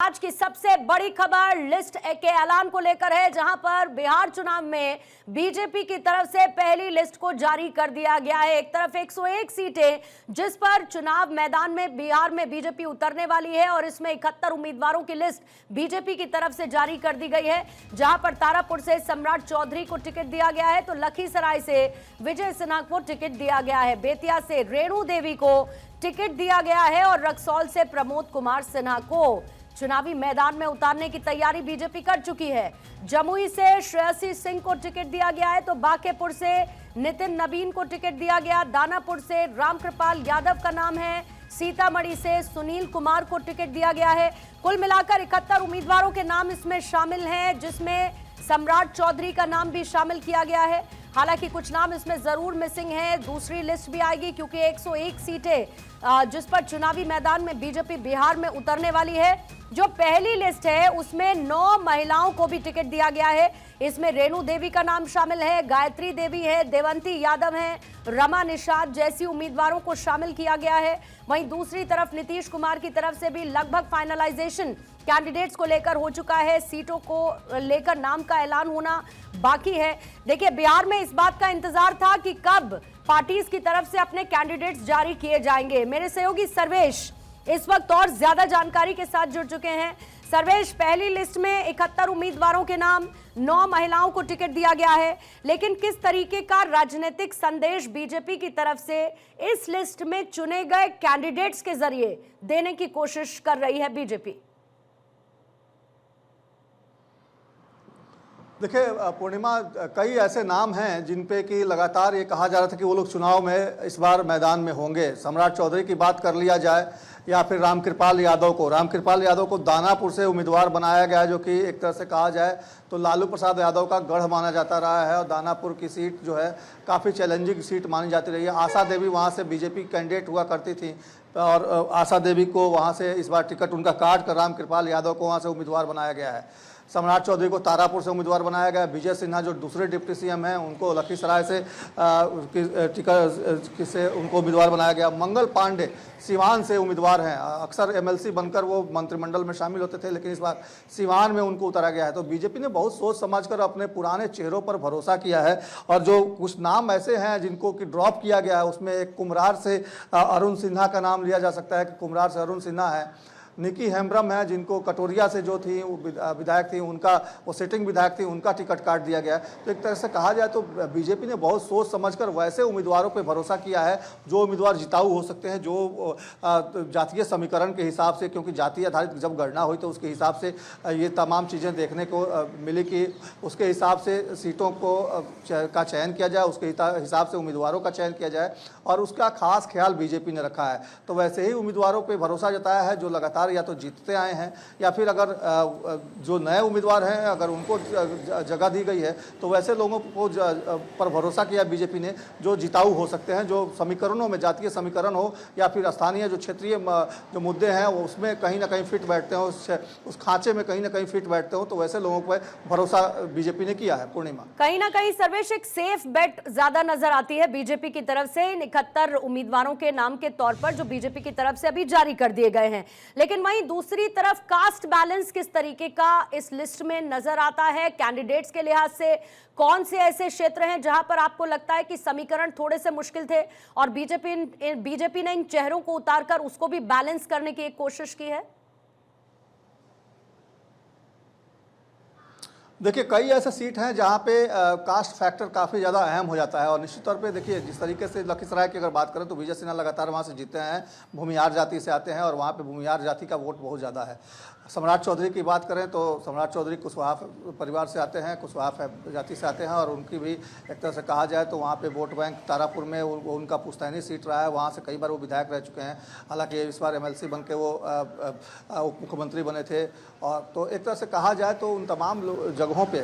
आज की सबसे बड़ी खबर लिस्ट के ऐलान को लेकर है, जहां पर बिहार चुनाव में बीजेपी की तरफ से पहली लिस्ट को जारी कर दिया गया है। एक तरफ 101 सीटें जिस पर चुनाव मैदान में बिहार में बीजेपी उतरने वाली है और इसमें 71 उम्मीदवारों की लिस्ट बीजेपी की तरफ से जारी कर दी गई है, जहां पर तारापुर से सम्राट चौधरी को टिकट दिया गया है तो लखीसराय से विजय सिन्हा को टिकट दिया गया है, बेतिया से रेणु देवी को टिकट दिया गया है और रक्सौल से प्रमोद कुमार सिन्हा को चुनावी मैदान में उतारने की तैयारी बीजेपी कर चुकी है। जमुई से श्रेयसी सिंह को टिकट दिया गया है तो बांकेपुर से नितिन नवीन को टिकट दिया गया, दानापुर से रामकृपाल यादव का नाम है, सीतामढ़ी से सुनील कुमार को टिकट दिया गया है। कुल मिलाकर 71 उम्मीदवारों के नाम इसमें शामिल हैं, जिसमें सम्राट चौधरी का नाम भी शामिल किया गया है। हालांकि कुछ नाम इसमें जरूर मिसिंग है, दूसरी लिस्ट भी आएगी क्योंकि 101 सीटें जिस पर चुनावी मैदान में बीजेपी बिहार में उतरने वाली है। जो पहली लिस्ट है उसमें 9 महिलाओं को भी टिकट दिया गया है। इसमें रेणु देवी का नाम शामिल है, गायत्री देवी है, देवंती यादव है, रमा निषाद जैसी उम्मीदवारों को शामिल किया गया है। वहीं दूसरी तरफ नीतीश कुमार की तरफ से भी लगभग फाइनलाइजेशन कैंडिडेट्स को लेकर हो चुका है, सीटों को लेकर नाम का ऐलान होना बाकी है। देखिए, बिहार में इस बात का इंतजार था कि कब पार्टीज की तरफ से अपने कैंडिडेट्स जारी किए जाएंगे। मेरे सहयोगी सर्वेश इस वक्त और ज्यादा जानकारी के साथ जुड़ चुके हैं। सर्वेश, पहली लिस्ट में 71 उम्मीदवारों के नाम, 9 महिलाओं को टिकट दिया गया है, लेकिन किस तरीके का राजनीतिक संदेश बीजेपी की तरफ से इस लिस्ट में चुने गए कैंडिडेट्स के जरिए देने की कोशिश कर रही है बीजेपी? देखिए पूर्णिमा, कई ऐसे नाम हैं जिन पे कि लगातार ये कहा जा रहा था कि वो लोग चुनाव में इस बार मैदान में होंगे। सम्राट चौधरी की बात कर लिया जाए या फिर रामकृपाल यादव को दानापुर से उम्मीदवार बनाया गया, जो कि एक तरह से कहा जाए तो लालू प्रसाद यादव का गढ़ माना जाता रहा है और दानापुर की सीट जो है काफ़ी चैलेंजिंग सीट मानी जाती रही है। आशा देवी वहाँ से बीजेपी कैंडिडेट हुआ करती थी और आशा देवी को वहाँ से इस बार टिकट उनका काट कर रामकृपाल यादव को वहाँ से उम्मीदवार बनाया गया है। सम्राट चौधरी को तारापुर से उम्मीदवार बनाया गया। विजय सिन्हा जो दूसरे डिप्टी सीएम हैं उनको लखीसराय से टिकट से उनको उम्मीदवार बनाया गया। मंगल पांडे सिवान से उम्मीदवार हैं, अक्सर एमएलसी बनकर वो मंत्रिमंडल में शामिल होते थे, लेकिन इस बार सिवान में उनको उतारा गया है। तो बीजेपी ने बहुत सोच समझकर अपने पुराने चेहरों पर भरोसा किया है और जो कुछ नाम ऐसे हैं जिनको कि ड्रॉप किया गया है उसमें एक कुम्हरार से अरुण सिन्हा का नाम लिया जा सकता है कि कुम्हरार से अरुण सिन्हा है। निकी हेम्ब्रम है जिनको कटोरिया से जो थी विधायक थी, उनका वो सिटिंग विधायक थी, उनका टिकट काट दिया गया। तो एक तरह से कहा जाए तो बीजेपी ने बहुत सोच समझकर वैसे उम्मीदवारों पे भरोसा किया है जो उम्मीदवार जिताऊ हो सकते हैं, जो जातीय समीकरण के हिसाब से, क्योंकि जातीय आधारित जब गणना हुई तो उसके हिसाब से ये तमाम चीज़ें देखने को मिली कि उसके हिसाब से सीटों को का चयन किया जाए, उसके हिसाब से उम्मीदवारों का चयन किया जाए और उसका खास ख्याल बीजेपी ने रखा है। तो वैसे ही उम्मीदवारों पर भरोसा जताया है जो लगातार या तो जीतते आए हैं या फिर अगर जो नए उम्मीदवार हैं अगर उनको जगह दी गई है तो वैसे लोगों को पर भरोसा किया बीजेपी ने जो जिताऊ हो सकते हैं, जो समीकरणों में जातीय समीकरण हो या फिर स्थानीय जो क्षेत्रीय जो मुद्दे हैं वो उसमें कहीं ना कहीं फिट बैठते हो, उस खांचे में कहीं ना कहीं फिट बैठते हो, तो वैसे लोगों पर भरोसा बीजेपी ने किया है। पूर्णिमा, कहीं ना कहीं सर्वेश एक सेफ बेट ज्यादा नजर आती है बीजेपी की तरफ से 71 उम्मीदवारों के नाम के तौर पर जो बीजेपी की तरफ से अभी जारी कर दिए गए हैं। लेकिन वहीं दूसरी तरफ कास्ट बैलेंस किस तरीके का इस लिस्ट में नजर आता है? कैंडिडेट्स के लिहाज से कौन से ऐसे क्षेत्र हैं जहां पर आपको लगता है कि समीकरण थोड़े से मुश्किल थे और बीजेपी ने इन चेहरों को उतारकर उसको भी बैलेंस करने की एक कोशिश की है? देखिए, कई ऐसे सीट हैं जहाँ पे कास्ट फैक्टर काफ़ी ज़्यादा अहम हो जाता है और निश्चित तौर पे देखिए जिस तरीके से लखीसराय की अगर बात करें तो विजय सिन्हा लगातार वहाँ से जीते हैं, भूमिहार जाति से आते हैं और वहाँ पे भूमिहार जाति का वोट बहुत ज़्यादा है। सम्राट चौधरी की बात करें तो सम्राट चौधरी कुशवाहा परिवार से आते हैं, कुशवाहा जाति से आते हैं और उनकी भी एक तरह से कहा जाए तो वहाँ पे वोट बैंक तारापुर में उनका पुश्तैनी सीट रहा है, वहाँ से कई बार वो विधायक रह चुके हैं। हालांकि इस बार एमएलसी बन के वो उप मुख्यमंत्री बने थे और तो एक तरह से कहा जाए तो उन तमाम जगहों पे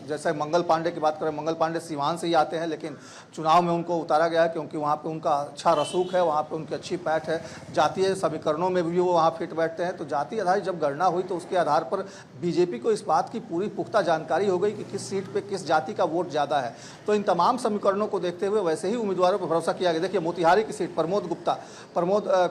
जैसे मंगल पांडे की बात करें, मंगल पांडे सीवान से ही आते हैं, लेकिन चुनाव में उनको उतारा गया है क्योंकि वहाँ पे उनका अच्छा रसूख है, वहाँ पे उनकी अच्छी पैठ है, जातीय समीकरणों में भी वो वहाँ फिट बैठते हैं। तो जाति आधारित जब गणना हुई तो उसके आधार पर बीजेपी को इस बात की पूरी पुख्ता जानकारी हो गई कि किस सीट पर किस जाति का वोट ज़्यादा है। तो इन तमाम समीकरणों को देखते हुए वैसे ही उम्मीदवारों पर भरोसा किया गया। देखिए, मोतिहारी की सीट प्रमोद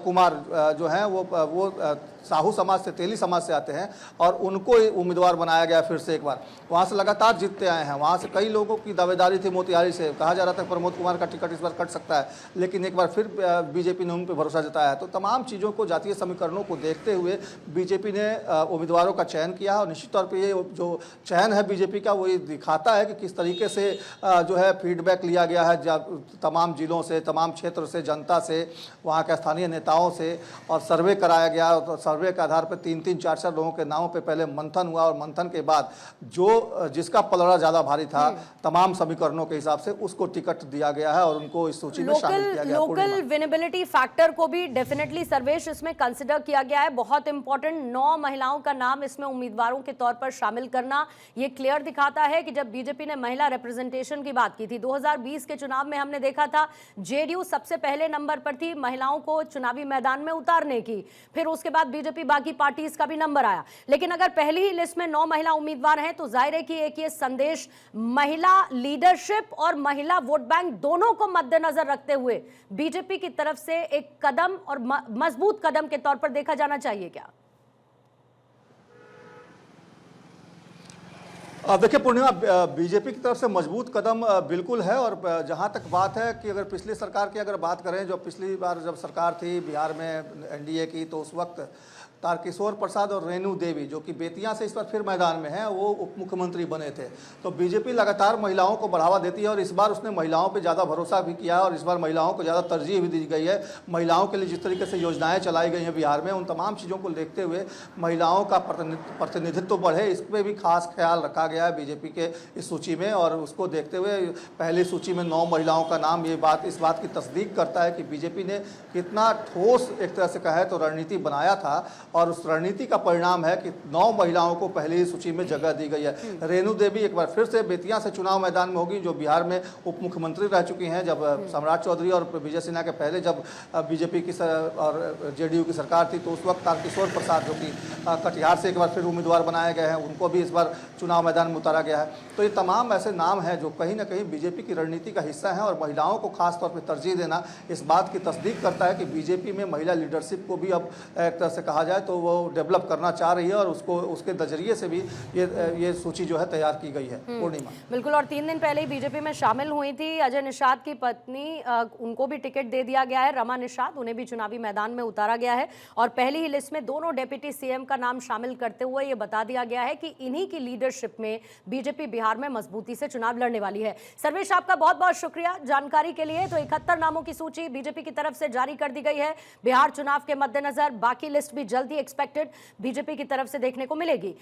कुमार जो हैं वो साहू समाज से, तेली समाज से आते हैं और उनको उम्मीदवार बनाया गया फिर से एक बार। वहाँ से लगातार जीतते आए हैं। वहाँ से कई लोगों की दावेदारी थी मोतिहारी से, कहा जा रहा था प्रमोद कुमार का टिकट इस बार कट सकता है, लेकिन एक बार फिर बीजेपी ने उन पर भरोसा जताया। तो तमाम चीज़ों को, जातीय समीकरणों को देखते हुए बीजेपी ने उम्मीदवारों का चयन किया और निश्चित तौर पर ये जो चयन है बीजेपी का, वो ये दिखाता है कि किस तरीके से जो है फीडबैक लिया गया है तमाम जिलों से, तमाम क्षेत्र से, जनता से, वहाँ के स्थानीय नेताओं से, और सर्वे कराया गया। तो सर्वे के आधार पर 3-3, 4-4 लोगों के नामों पे पहले मंथन हुआ और मंथन के बाद जिसका पलड़ा ज़्यादा भारी था तमाम समीकरणों के हिसाब से उसको टिकट दिया गया है और उनको इस सूची में शामिल किया गया। लोकल विनेबिलिटी फैक्टर को भी डेफिनेटली सर्वेश इसमें कंसिडर किया गया है। बहुत इंपॉर्टेंट, 9 महिलाओं का नाम इसमें उम्मीदवारों के तौर पर शामिल करना ये क्लियर दिखाता है कि जब बीजेपी ने महिला रिप्रेजेंटेशन की बात की थी 2020 के चुनाव में, हमने देखा था जेडीयू सबसे पहले नंबर पर थी महिलाओं को चुनावी मैदान में उतारने की, फिर उसके बाद बीजेपी, बाकी पार्टीज का भी नंबर आया। लेकिन अगर पहली ही लिस्ट में 9 महिला उम्मीदवार हैं तो जाहिर है कि एक ये संदेश महिला लीडरशिप और महिला वोट बैंक दोनों को मद्देनजर रखते हुए बीजेपी की तरफ से एक कदम और मजबूत कदम के तौर पर देखा जाना चाहिए क्या? देखिए पूर्णिमा, बीजेपी की तरफ से मजबूत कदम बिल्कुल है। और जहां तक बात है कि अगर पिछली सरकार की अगर बात करें, जो पिछली बार जब सरकार थी बिहार में एनडीए की, तो उस वक्त तारकिशोर प्रसाद और रेणु देवी, जो कि बेतिया से इस बार फिर मैदान में हैं, वो उप मुख्यमंत्री बने थे। तो बीजेपी लगातार महिलाओं को बढ़ावा देती है और इस बार उसने महिलाओं पे ज़्यादा भरोसा भी किया है और इस बार महिलाओं को ज़्यादा तरजीह भी दी गई है। महिलाओं के लिए जिस तरीके से योजनाएं चलाई गई हैं बिहार में, उन तमाम चीज़ों को देखते हुए महिलाओं का प्रतिनिधित्व बढ़े, इस पर भी खास ख्याल रखा गया है बीजेपी के इस सूची में। और उसको देखते हुए पहली सूची में 9 महिलाओं का नाम, इस बात की तस्दीक करता है कि बीजेपी ने कितना ठोस, एक तरह से कहे तो, रणनीति बनाया था और उस रणनीति का परिणाम है कि 9 महिलाओं को पहली सूची में जगह दी गई है। रेणु देवी एक बार फिर से बेतिया से चुनाव मैदान में होगी, जो बिहार में उप मुख्यमंत्री रह चुकी हैं जब सम्राट चौधरी और विजय सिन्हा के पहले जब बीजेपी की और जेडीयू की सरकार थी, तो उस वक्त तारकिशोर प्रसाद, जो कि कटिहार से एक बार फिर उम्मीदवार बनाए गए हैं, उनको भी इस बार चुनाव मैदान में उतारा गया है। तो ये तमाम ऐसे नाम हैं जो कहीं ना कहीं बीजेपी की रणनीति का हिस्सा हैं और महिलाओं को खासतौर पर तरजीह देना इस बात की तस्दीक करता है कि बीजेपी में महिला लीडरशिप को भी अब एक तरह से कहा जाए तो वो डेवलप करना चाह रही है और उसके नजरिए से भी ये सूची जो है तैयार की गई है। पूर्णिमा, बिल्कुल। और 3 दिन पहले ही बीजेपी में शामिल हुई थी अजय निषाद की पत्नी, उनको भी टिकट दे दिया गया है, रमा निषाद, उन्हें भी चुनावी मैदान में उतारा गया है और पहली ही लिस्ट में दोनों डेप्यूटी सीएम का नाम शामिल करते हुए ये बता दिया गया है कि इन्हीं की लीडरशिप में बीजेपी बिहार में मजबूती से चुनाव लड़ने वाली है। सर्वेश, आपका बहुत बहुत शुक्रिया जानकारी के लिए। तो 71 नामों की सूची बीजेपी की तरफ से जारी कर दी गई है बिहार चुनाव के मद्देनजर। बाकी लिस्ट भी जल्दी एक्सपेक्टेड बीजेपी की तरफ से देखने को मिलेगी।